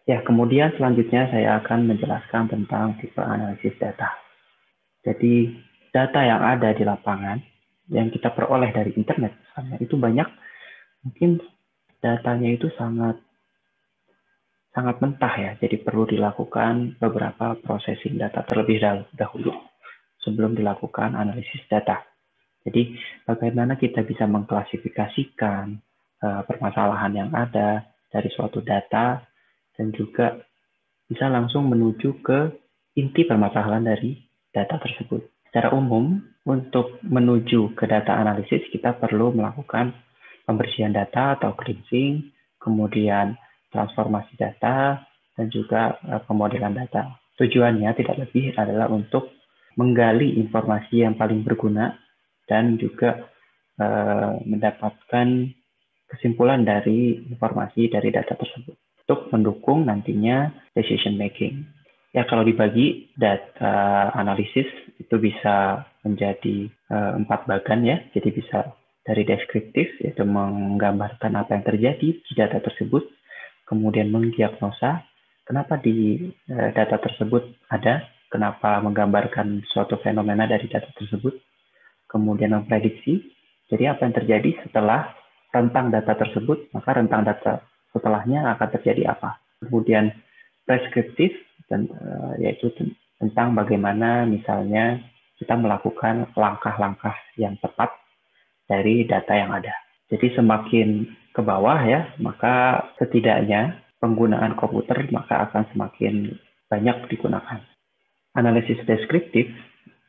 Ya, kemudian selanjutnya saya akan menjelaskan tentang tipe analisis data. Jadi, data yang ada di lapangan, yang kita peroleh dari internet, misalnya, itu banyak, mungkin datanya itu sangat mentah ya, jadi perlu dilakukan beberapa processing data terlebih dahulu sebelum dilakukan analisis data. Jadi, bagaimana kita bisa mengklasifikasikan permasalahan yang ada dari suatu data, dan juga bisa langsung menuju ke inti permasalahan dari data tersebut. Secara umum, untuk menuju ke data analisis, kita perlu melakukan pembersihan data atau cleansing, kemudian transformasi data, dan juga pemodelan data. Tujuannya tidak lebih adalah untuk menggali informasi yang paling berguna dan juga mendapatkan kesimpulan dari informasi dari data tersebut untuk mendukung nantinya decision making. Ya, kalau dibagi data analisis itu bisa menjadi 4 bagan ya. Jadi bisa dari deskriptif, yaitu menggambarkan apa yang terjadi di data tersebut, kemudian mendiagnosa kenapa di data tersebut ada, kenapa menggambarkan suatu fenomena dari data tersebut, kemudian memprediksi, jadi apa yang terjadi setelah rentang data tersebut, maka rentang data setelahnya akan terjadi apa. Kemudian preskriptif, yaitu tentang bagaimana misalnya kita melakukan langkah-langkah yang tepat dari data yang ada. Jadi semakin ke bawah ya, maka setidaknya penggunaan komputer maka akan semakin banyak digunakan. Analisis deskriptif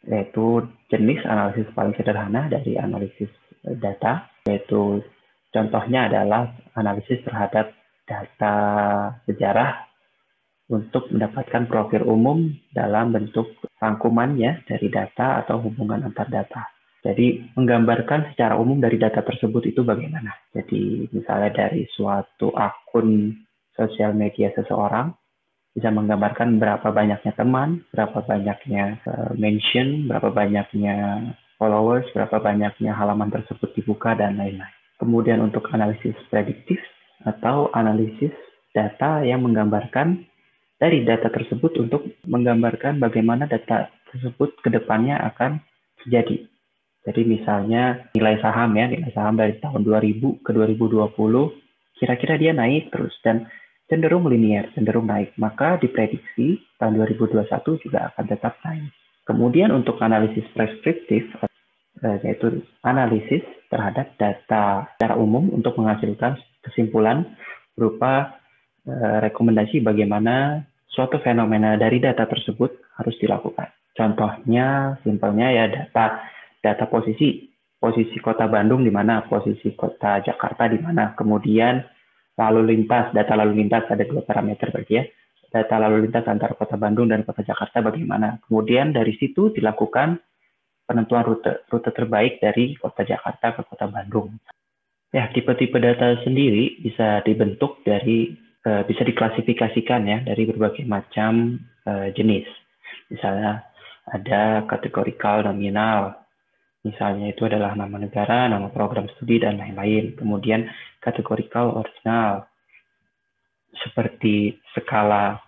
yaitu jenis analisis paling sederhana dari analisis data, yaitu contohnya adalah analisis terhadap data sejarah untuk mendapatkan profil umum dalam bentuk rangkumannya dari data atau hubungan antar data. Jadi menggambarkan secara umum dari data tersebut itu bagaimana. Jadi misalnya dari suatu akun sosial media seseorang, bisa menggambarkan berapa banyaknya teman, berapa banyaknya mention, berapa banyaknya followers, berapa banyaknya halaman tersebut dibuka, dan lain-lain. Kemudian untuk analisis prediktif atau analisis data yang menggambarkan dari data tersebut untuk menggambarkan bagaimana data tersebut ke depannya akan terjadi. Jadi misalnya nilai saham dari tahun 2000 ke 2020, kira-kira dia naik terus dan cenderung linear, cenderung naik. Maka diprediksi tahun 2021 juga akan tetap naik. Kemudian untuk analisis preskriptif, yaitu analisis terhadap data secara umum untuk menghasilkan kesimpulan berupa rekomendasi bagaimana suatu fenomena dari data tersebut harus dilakukan. Contohnya, simpelnya ya data posisi kota Bandung di mana, posisi kota Jakarta di mana, kemudian data lalu lintas ada 2 parameter berarti ya. Data lalu lintas antara kota Bandung dan kota Jakarta bagaimana. Kemudian dari situ dilakukan penentuan rute terbaik dari kota Jakarta ke kota Bandung. Ya, tipe-tipe data sendiri bisa dibentuk bisa diklasifikasikan ya dari berbagai macam jenis. Misalnya ada kategorikal nominal, misalnya itu adalah nama negara, nama program studi, dan lain-lain. Kemudian kategorikal ordinal, seperti skala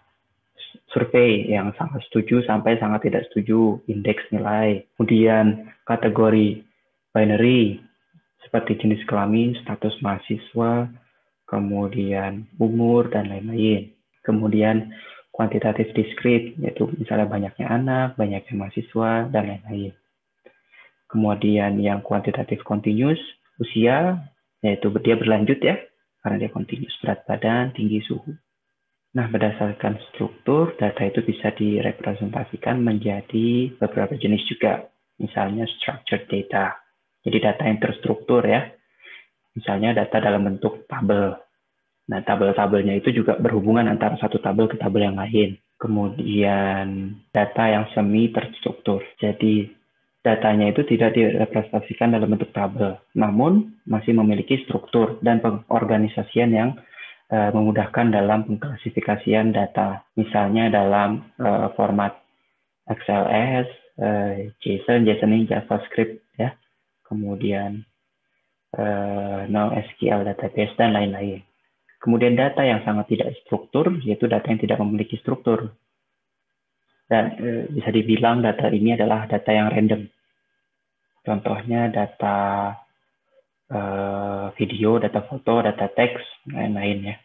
survei yang sangat setuju sampai sangat tidak setuju, indeks nilai. Kemudian kategori binary, seperti jenis kelamin, status mahasiswa, kemudian umur, dan lain-lain. Kemudian kuantitatif diskrit, yaitu misalnya banyaknya anak, banyaknya mahasiswa, dan lain-lain. Kemudian yang kuantitatif continuous, usia, yaitu dia berlanjut ya, karena dia continuous, berat badan, tinggi, suhu. Nah, berdasarkan struktur, data itu bisa direpresentasikan menjadi beberapa jenis juga. Misalnya structured data, jadi data yang terstruktur ya. Misalnya data dalam bentuk tabel. Nah, tabel-tabelnya itu juga berhubungan antara satu tabel ke tabel yang lain. Kemudian data yang semi terstruktur. Jadi datanya itu tidak direpresentasikan dalam bentuk tabel, namun masih memiliki struktur dan pengorganisasian yang memudahkan dalam pengklasifikasian data. Misalnya dalam format XLS, JSON ini JavaScript ya, kemudian NoSQL database dan lain-lain. Kemudian data yang sangat tidak struktur, yaitu data yang tidak memiliki struktur. Dan bisa dibilang data ini adalah data yang random. Contohnya data video, data foto, data teks, lain-lain ya.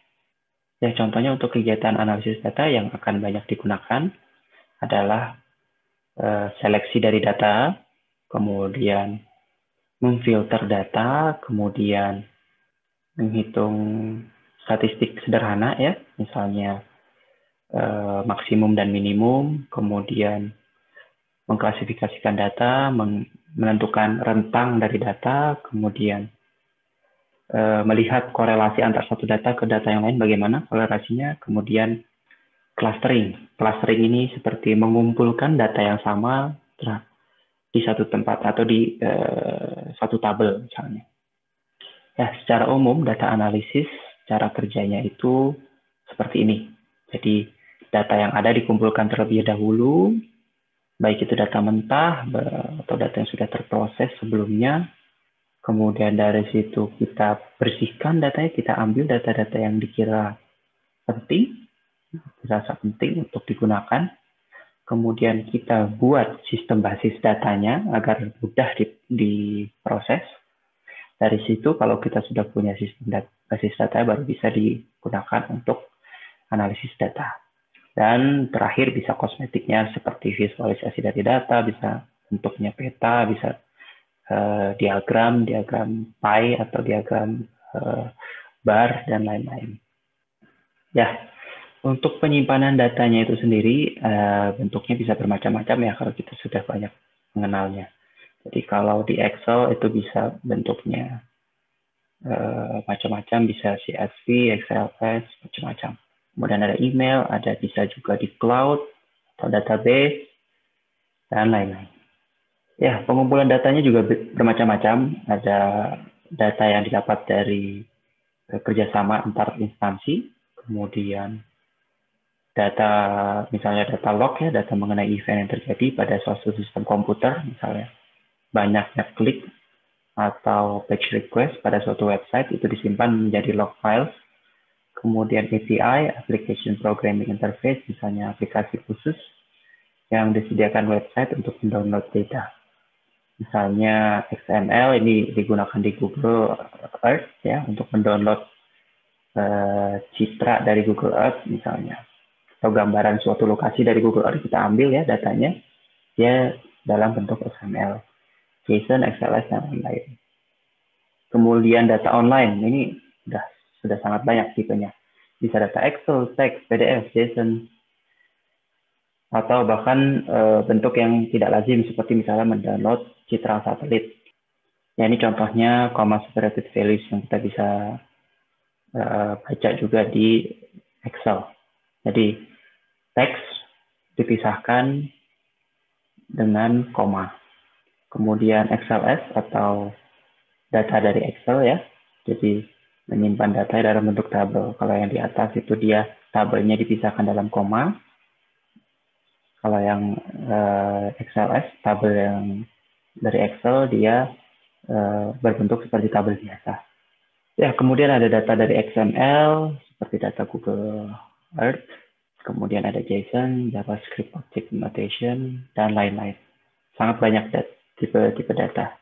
Ya, contohnya untuk kegiatan analisis data yang akan banyak digunakan adalah seleksi dari data, kemudian memfilter data, kemudian menghitung statistik sederhana ya, misalnya maksimum dan minimum, kemudian mengklasifikasikan data, menentukan rentang dari data, kemudian melihat korelasi antar satu data ke data yang lain, bagaimana korelasinya, kemudian clustering. Clustering ini seperti mengumpulkan data yang sama di satu tempat atau di satu tabel misalnya. Ya, secara umum data analisis cara kerjanya itu seperti ini. Jadi data yang ada dikumpulkan terlebih dahulu, baik itu data mentah atau data yang sudah terproses sebelumnya. Kemudian dari situ kita bersihkan datanya, kita ambil data-data yang dikira penting, dirasa penting untuk digunakan. Kemudian kita buat sistem basis datanya agar mudah diproses. Dari situ kalau kita sudah punya sistem basis data baru bisa digunakan untuk analisis data. Dan terakhir bisa kosmetiknya seperti visualisasi dari data, bisa bentuknya peta, bisa diagram pie atau diagram bar dan lain-lain. Ya, untuk penyimpanan datanya itu sendiri bentuknya bisa bermacam-macam ya kalau kita sudah banyak mengenalnya. Jadi kalau di Excel itu bisa bentuknya macam-macam, bisa CSV, XLS, macam-macam. Kemudian ada email, ada bisa juga di cloud atau database dan lain-lain. Ya, pengumpulan datanya juga bermacam-macam. Ada data yang didapat dari kerjasama antar instansi, kemudian data, misalnya data log ya, data mengenai event yang terjadi pada suatu sistem komputer, misalnya banyaknya klik atau page request pada suatu website, itu disimpan menjadi log files. Kemudian API, Application Programming Interface, misalnya aplikasi khusus yang disediakan website untuk mendownload data. Misalnya XML ini digunakan di Google Earth ya untuk mendownload citra dari Google Earth misalnya, atau gambaran suatu lokasi dari Google Earth kita ambil ya datanya, dia dalam bentuk XML, JSON, XLS dan lain-lain. Kemudian data online ini sudah sangat banyak tipenya. Bisa data Excel, teks, PDF, JSON, atau bahkan bentuk yang tidak lazim seperti misalnya mendownload citra satelit. Ya, ini contohnya comma separated values yang kita bisa baca juga di Excel. Jadi teks dipisahkan dengan koma. Kemudian XLS atau data dari Excel ya. Jadi menyimpan data dalam bentuk tabel. Kalau yang di atas itu dia tabelnya dipisahkan dalam koma. Kalau yang XLS, tabel yang dari Excel dia berbentuk seperti tabel biasa. Ya, kemudian ada data dari XML seperti data Google Earth, kemudian ada JSON, JavaScript Object Notation dan lain-lain. Sangat banyak tipe data.